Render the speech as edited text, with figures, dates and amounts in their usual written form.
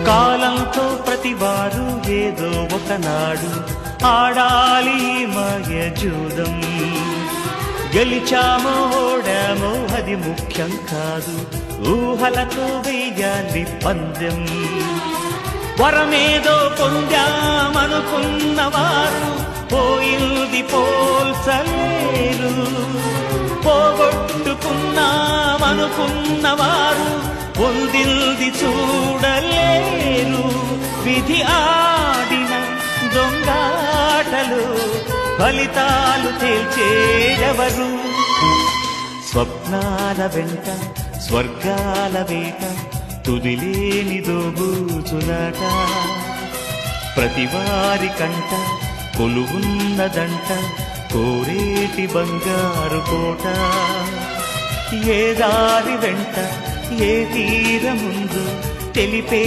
కాలంతో ప్రతివారు ఏదో ఒకనాడు ఆడాలి మాయ జూదం. గెలిచామో ఓడామో అది ముఖ్యం కాదు, ఊహలతో వెయ్యాలి పందెం. వరమేదో పొందామనుకున్నవారు పోయింది పోల్చలేరు, పోగొట్టుకున్నామనుకున్నవారు పొందింది చూడలేరు. విధి ఆడిన దొంగాటలు ఫలితాలు తేల్చేదెవరు? స్వప్నాల వెంట స్వర్గాల వేట, తుదిలేని దోబూచులాట. ప్రతివారి కంట కొలువున్నదంట కోరేటి బంగారు కోట. ఏ దారి వెంట ఏ తీరముందు తెలిపే